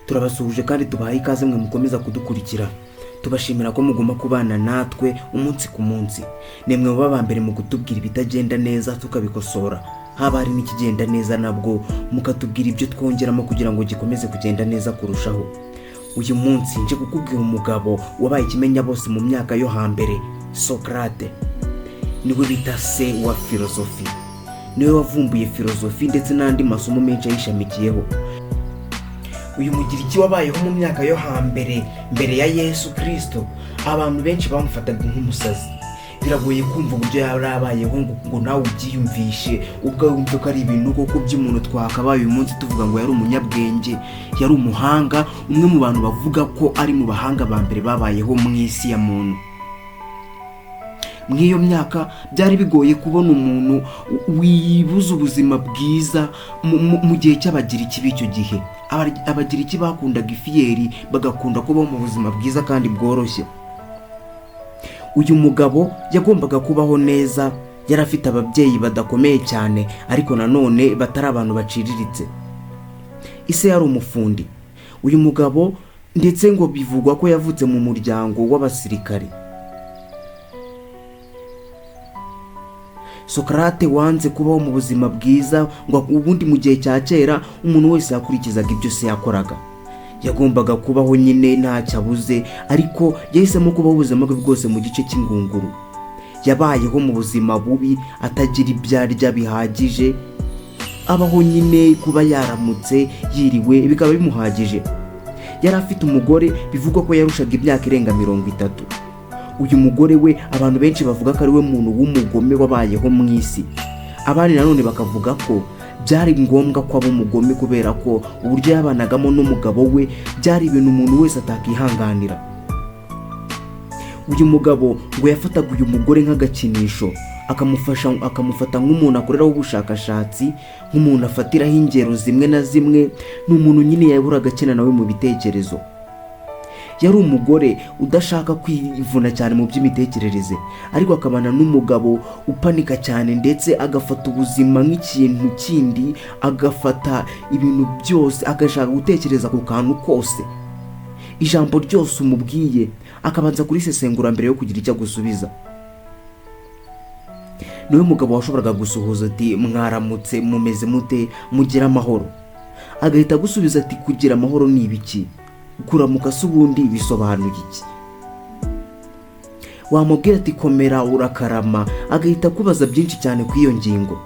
Turabasuhuje kandi tubahaye ikaze mwe mukomeza kudukurikira. Tubashimira ko muguma kubana natwe umunsi ku munsi. Nemwe baba mbere mu kutubwira ibitagenda neza tukabikosora. Haba hari n'ikigenda neza nabwo mukatubwira ibyo twongeramo kugira ngo gikomeze kugenda neza kurushaho. Uyu munsi nje kukubwira umugabo wabaye ikimenya bose mu myaka yo hambere, Socrates. Niwe bita se wa filosofi. Niwe wavumbuye filosofi ndetse n'andi masomo menshi yishamikiyeho. Uyu mugiriki wabayeho mu myaka yo hambere mbere ya Yesu Kristo, abantu benshi bamufataga nk'umusazi. Biragoye kumva uburyo yarabayeho ngo nawe ubyiyumvishe ubwo wumva ko ari ibintu koko by'umuntu twakabaye uyu munsi tuvuga ngo yari umunyabwenge, yari umuhanga, umwe mu bantu bavuga ko ari mu bahanga ba mbere babayeho mu isi ya muntu. Mwiyo myaka byari bigoye kubona umuntu wibuza ubuzima bwiza mu gihe cy'abagiriki b'icyo gihe. Abagiriki bakundaga ifiyeri, bagakunda kubaho mu buzima bwiza kandi bworoshye. Uyu mugabo yagombaga kubaho neza, yari afite ababyeyi badakomeye cyane ariko nanone batari abantu baciriritse. Ise yari umufundi. Uyu mugabo ndetse ngo bivugwa ko yavutse mu muryango w'abasirikare. Socrates wanze kubaho mu buzima bwiza ngo ubundi mu gihe cya kera umuntu wese yakurikizaga ibyo se yakoraga. Yagombaga kubaho nyine ntacyo abuze, ariko yahisemo kubaho ubuzima bwe bwose mu gice cy'ingunguru. Yabayeho mu buzima bubi, atagira ibyo arya bihagije, abaho nyine kuba yaramutse yiriwe bikaba bimuhagije. Yari afite umugore bivugwa ko yarushaga imyaka irenga 30. Uyu mugore we abantu benshi bavuga ko ari we muntu w'umugome wabayeho mu isi. Abandi nanone bakavuga ko byari ngombwa ko aba umugome kubera ko uburyo yabanagamo n'umugabo we byari ibintu umuntu wese atakihanganira. Uyu mugabo ngo yafataga uyu mugore nk'agakinisho, akamufata nk'umuntu akoreraho ubushakashatsi, nk'umuntu afatiraho ingero zimwe na zimwe, n'umuntu nyine yaburaga akina nawe mu bitekerezo. Yari umugore udashaka kwivuna cyane mu by'imitekerereze, ariko akabana n'umugabo upanika cyane ndetse agafata ubuzima nk'ikintu kindi, agafata ibintu byose, agashaka gutekereza ku kantu kose. Ijambo ryose umubwiye akabanza kurisesengura mbere yo kugira icyo agusubiza. Niwe mugabo washoboraga gusuhuza ati mwaramutse, mumeze mute, mugira amahoro. Agahita gusubiza ati kugira amahoro ni ibiki? Kuramuka se ubundi bisobanuye iki? Wamubwira ati komera urakarama, agahita kubaza byinshi cyane ku iyo ngingo.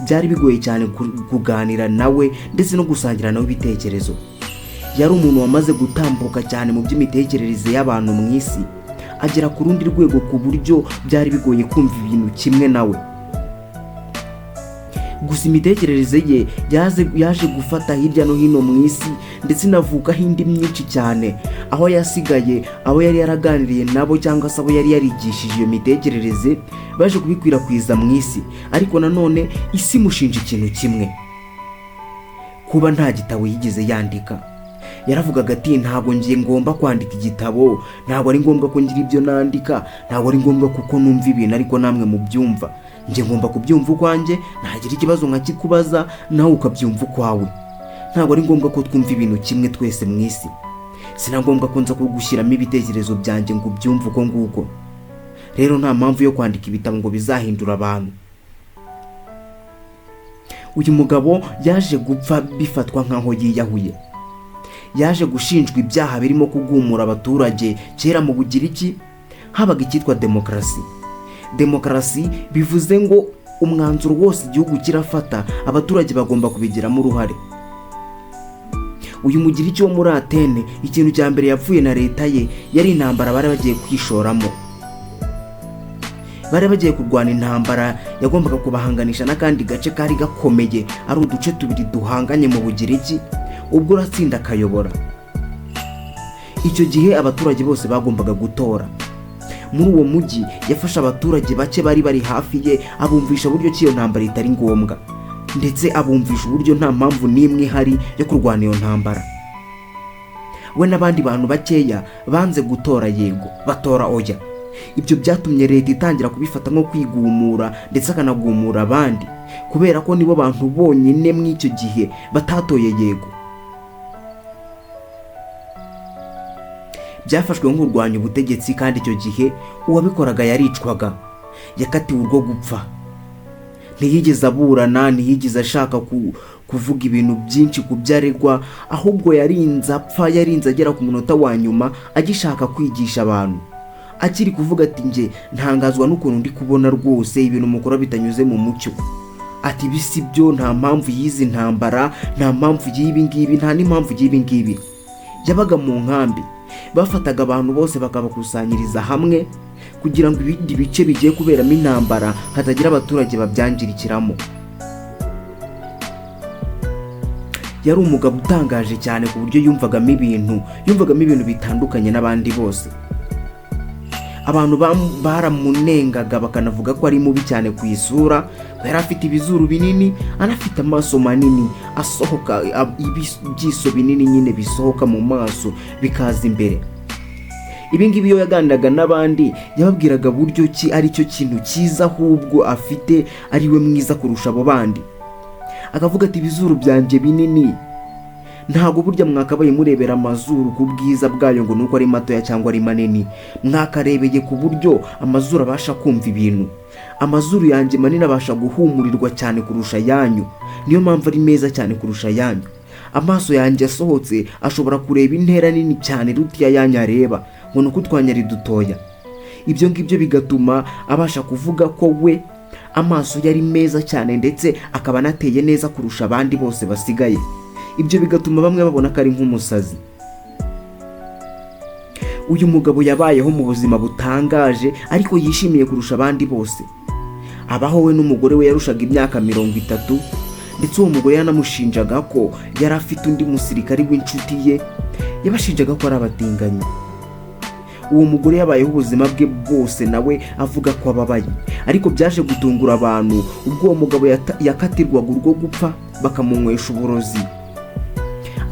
Byari bigoye cyane kuganira nawe ndetse no gusangira nawe ibitekerezo. Yari umuntu wamaze gutambuka cyane mu by'imitekerereze y'abantu mu isi, agera ku rundi rwego ku buryo byari bigoye kumva ibintu kimwe nawe. Gusa imitekerereze ye yaje gufata hirya no hino mu isi ndetse inavukaho indi myinshi cyane, aho yasigaye abo yari yaraganiriye nabo cyangwa se abo yari yarigishije iyo mitekerereze baje kubikwirakwiza mu isi. Ariko nanone isi mushinja ikintu kimwe, kuba nta gitabo yigeze yandika. Yaravugaga ati ntabwo ngiye ngomba kwandika igitabo, ntabwo ari ngombwa ko ngira ibyo nandika, ntabwo ari ngombwa kuko numva ibintu ariko namwe mubyumva. Nje ngomba kubyumva ukwanjye, nagira ikibazo nkakikubaza nawe ukabyumva ukwawe. Ntabwo ari ngombwa ko twumva ibintu kimwe twese mu isi. Sinagombwa ko nza kugushyiramo ibitekerezo byanjye ngo ubyumve uko nguko. Rero nta mpamvu yo kwandika ibitabo ngo bizahindura abantu. Uyu mugabo yaje gupfa bifatwa nkaho yiyahuye. Yaje gushinjwa ibyaha birimo kugumura abaturage. Kera mu Bugiriki habaga icyitwa demokarasi. Demokarasi bivuze ngo umwanzuro wose igihugu kirafata abaturage bagomba kubigiramo uruhare. Uyu mugiriki wo muri Atene ikintu cya mbere yapfuye na leta ye yari intambara bari bagiye kwishoramo. Bari bagiye kurwana intambara yagombaga kubahanganisha n'akandi gace kari gakomeye, ari uduce tubiri duhanganye mu Bugiriki, ubwo uratsinda akayobora. Icyo gihe abaturage bose bagombaga gutora. Muri uwo mujyi yafashe abaturage bake bari bari hafi ye, abumvisha uburyo cy'iyo ntambara itari ngombwa, ndetse abumvisha uburyo nta mpamvu n'imwe ihari yo kurwana iyo ntambara. We n'abandi bantu bakeya banze gutora yego, batora oya. Ibyo byatumye leta itangira kubifata nko kwigumura ndetse akanagumura abandi, kubera ko nibo bantu bonyine mw'icyo gihe batatoye yego. byafashwe nk'urwanya ubutegetsi, kandi icyo gihe uwabikoraga yaricwaga, yakatiwe urwo gupfa. Ntiyigeze aburana, ntiyigeze ashaka kuvuga ibintu byinshi ku byaregwa, ahubwo yarinze apfa, yarinze agera ku munota wa nyuma agishaka kwigisha abantu, akiri kuvuga ati nge ntangazwa n'ukuntu ndi kubona rwose ibintu mukora bitanyuze mu mucyo. Ati bisi byo, nta mpamvu y'izi ntambara, nta mpamvu y'ibi ngibi, nta n'impamvu y'ibi ngibi. Yabaga mu nkambi, bafataga abantu bose bakabakusanyiriza hamwe kugira ngo ibindi bice bigiye kuberamo intambara hatagira abaturage babyangirikiramo. Yari umugabo utangaje cyane ku buryo yumvagamo ibintu bitandukanye n'abandi bose. Abantu baramunengaga bakanavuga ko ari mubi cyane ku isura, yari afite ibizuru binini, anafite amaso manini asohoka, ibyiso binini nyine bisohoka mu maso bikaza imbere. Ibi ngibi iyo yaganiraga n'abandi yababwiraga buryo ki ari cyo kintu cyiza ahubwo afite, ari we mwiza kurusha abo bandi. Akavuga ati ibizuru byanjye binini, ntago burya mwakabaye murebera amazuru ku bwiza bwayo ngo nuko ari matoya cyangwa ari manini, mwakarebeye ku buryo amazuru abasha kumva ibintu. Amazuru yanjye manini abasha guhumurirwa cyane kurusha yanyu, niyo mpamvu ari meza cyane kurusha yanyu. Amaso yanjye asohotse ashobora kureba intera nini cyane rutiya yanyu areba, ngo nuko twanya ari dutoya. Ibyo ngibyo bigatuma abasha kuvuga ko we amaso yari meza cyane, ndetse akaba anateye neza kurusha abandi bose basigaye. Ibyo bigatuma bamwe babona ko ari nk'umusazi. Uyu mugabo yabayeho mu buzima butangaje ariko yishimiye kurusha abandi bose. Abaho we n'umugore we yarushaga imyaka 30, ndetse uwo mugore yanamushinjaga ko yari afite undi musirikari w'inshuti ye, yabashinjaga ko ari abatinganyi. Uwo mugore yabayeho ubuzima bwe bwose nawe avuga ko ababaye, ariko byaje gutungura abantu ubwo uwo mugabo yakatirwaga urwo gupfa bakamunywesha uburozi.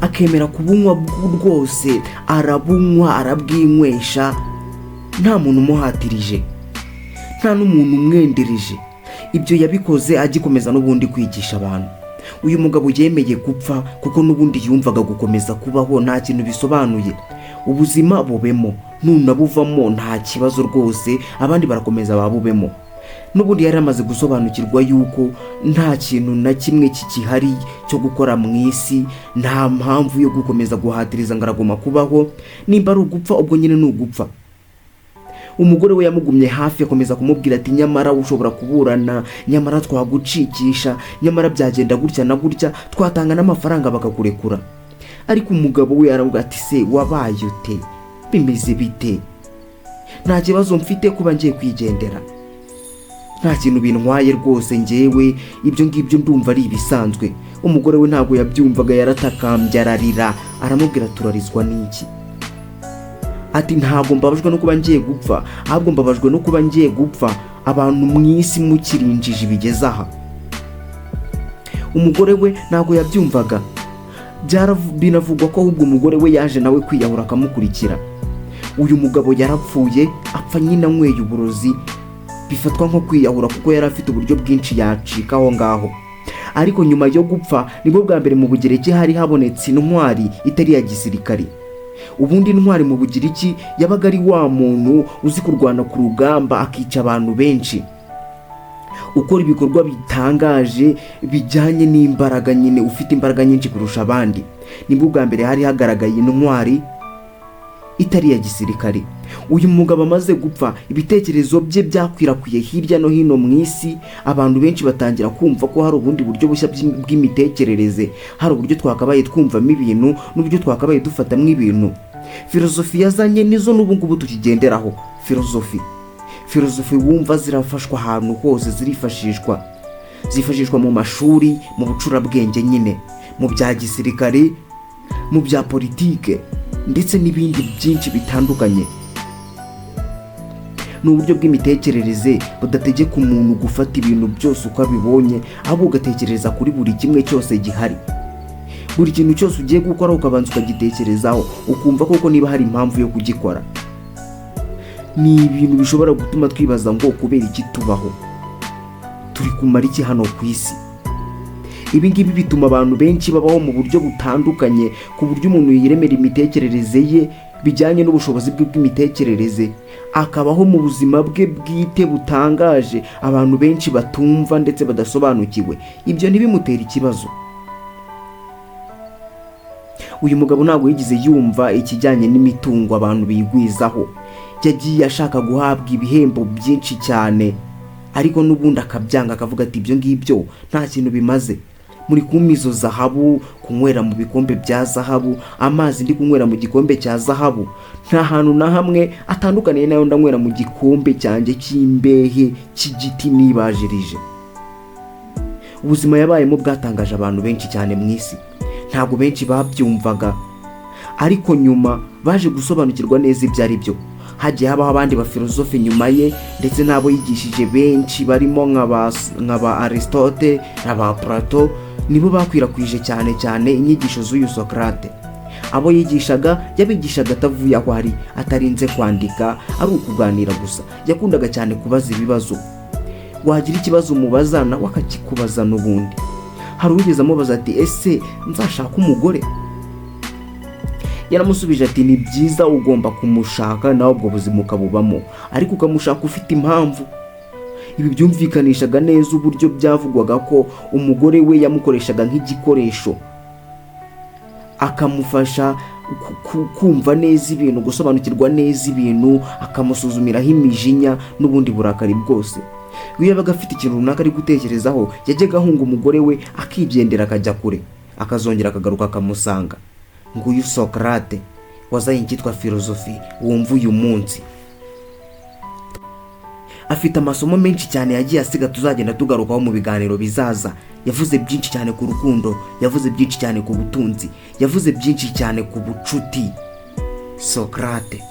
Akemera kubunywa rwose, arabunywa arabwinywesha, nta muntu umuhatirije, nta n'umuntu umwendereje. Ibyo yabikoze agikomeza n'ubundi kwigisha abantu. Uyu mugabo yemeye gupfa kuko n'ubundi yumvaga gukomeza kubaho nta kintu bisobanuye. Ubuzima bubemo, nunabuvamo nta kibazo rwose, abandi barakomeza babubemo. N'ubundi yari amaze gusobanukirwa yuko nta kintu na kimwe kikihari cyo gukora mu isi, nta mpamvu yo gukomeza guhatiriza ngo araguma kubaho. Nimba ari ugupfa ubwo nyine ni ugupfa. Umugore we yamugumye hafi, akomeza kumubwira ati nyamara ushobora kuburana, nyamara twagucikisha, nyamara byagenda gutya na gutya, twatanga n'amafaranga bakakurekura. Ariko umugabo we aravuga ati se wabaye ute, bimeze bite? Nta kibazo mfite kuba ngiye kwigendera, nta kintu bintwaye rwose njyewe, ibyo ngibyo ndumva ari ibisanzwe. Umugore we ntabwo yabyumvaga, yaratakambye ararira, aramubwira turarizwa n'iki? Ati ntabwo mbabajwe no kuba ngiye gupfa, ahubwo mbabajwe no kuba ngiye gupfa abantu mu isi mukirinjije bigeze aha. Umugore we ntabwo yabyumvaga, binavugwa ko ahubwo umugore we yaje nawe kwiyahura akamukurikira. Uyu mugabo yarapfuye, apfa nyine anyweye uburozi, bifatwa nko kwiyahura kuko yari afite uburyo bwinshi yacika aho ngaho. Ariko nyuma yo gupfa nibwo bwa mbere mu Bugereki hari habonetse intwari itari ya gisirikari. Ubundi intwari mu Bugereki yabaga ari wa muntu uzi kurwana ku rugamba akica abantu benshi, ukora ibikorwa bitangaje bijyanye n'imbaraga, nyine ufite imbaraga nyinshi kurusha abandi. Nibwo bwa mbere hari hagaragaye intwari itari ya gisirikare. Uyu mugabo amaze gupfa, ibitekerezo bye byakwirakwiye hirya no hino mu isi. Abantu benshi batangira kumva ko hari ubundi buryo bushya bw'imitekerereze, hari uburyo twakabaye twumvamo ibintu n'uburyo twakabaye dufatamo ibintu. Filozofi yazanye nizo n'ubu ngubu tukigenderaho. Filozofi wumva zirafashwa ahantu hose, zifashishwa mu mashuri, mu bucurabwenge nyine, mu bya gisirikare, mu bya politike, ndetse n'ibindi byinshi bitandukanye. Ni uburyo bw'imitekerereze budategeka umuntu gufata ibintu byose uko abibonye, ahubwo ugatekereza kuri buri kimwe cyose gihari. Buri kintu cyose ugiye gukora ukabanza ukagitekerezaho, ukumva koko niba hari impamvu yo kugikora. Ni ibintu bishobora gutuma twibaza ngo kubera iki tubaho, turi kumara iki hano ku isi. Ibi ngibi bituma abantu benshi babaho mu buryo butandukanye, ku buryo umuntu yiremera imitekerereze ye bijyanye n'ubushobozi bwe bw'imitekerereze, akabaho mu buzima bwe bwite butangaje abantu benshi batumva ndetse badasobanukiwe, ibyo ntibimutere ikibazo. Uyu mugabo ntabwo yigize yumva ikijyanye n'imitungo abantu bigwizaho, yagiye ashaka guhabwa ibihembo byinshi cyane, ariko n'ubundi akabyanga, akavuga ati ibyo ngibyo nta kintu bimaze. Muri kumpa izo zahabu, kunywera mu bikombe bya zahabu, amazi ndi kunywera mu gikombe cya zahabu, nta hantu na hamwe atandukaniye nayo ndanywera mu gikombe cyanjye cy'imbehe cy'igiti nibajirije. Ubuzima yabayemo bwatangaje abantu benshi cyane mu isi, ntabwo benshi babyumvaga, ariko nyuma baje gusobanukirwa neza ibyo ari byo. Hagiye habaho abandi bafilozofe nyuma ye, ndetse n'abo yigishije benshi barimo nk'aba Aristote n'aba Plato, nibo bakwirakwije cyane cyane inyigisho z'uyu Socrates. Abo yigishaga yabigishaga atavuye aho ari, atarinze kwandika, ari ukuganira gusa. Yakundaga cyane kubaza ibibazo, wagira ikibazo umubaza nawe akakikubaza n'ubundi. Hari uwigeze amubaza ati ese nzashaka umugore? Yaramusubije ati ni byiza, ugomba kumushaka nawe ubwo buzima ukabubamo, ariko ukamushaka ufite impamvu. Ibi byumvikanishaga neza uburyo byavugwaga ko umugore we yamukoreshaga nk'igikoresho, akamufasha kumva neza ibintu, gusobanukirwa neza ibintu, akamusuzumiraho imijinya n'ubundi burakari bwose. Iyo yabaga afite ikintu runaka ari gutekerezaho, yajyaga ahunga umugore we akigendera akajya kure, akazongera akagaruka akamusanga. Nguyu Socrates wazanye icyitwa filozofi wumva uyu munsi. Afite amasomo menshi cyane yagiye asiga tuzagenda tugarukaho mu biganiro bizaza. Yavuze byinshi cyane ku rukundo, yavuze byinshi cyane ku butunzi, yavuze byinshi cyane ku bucuti. Socrates.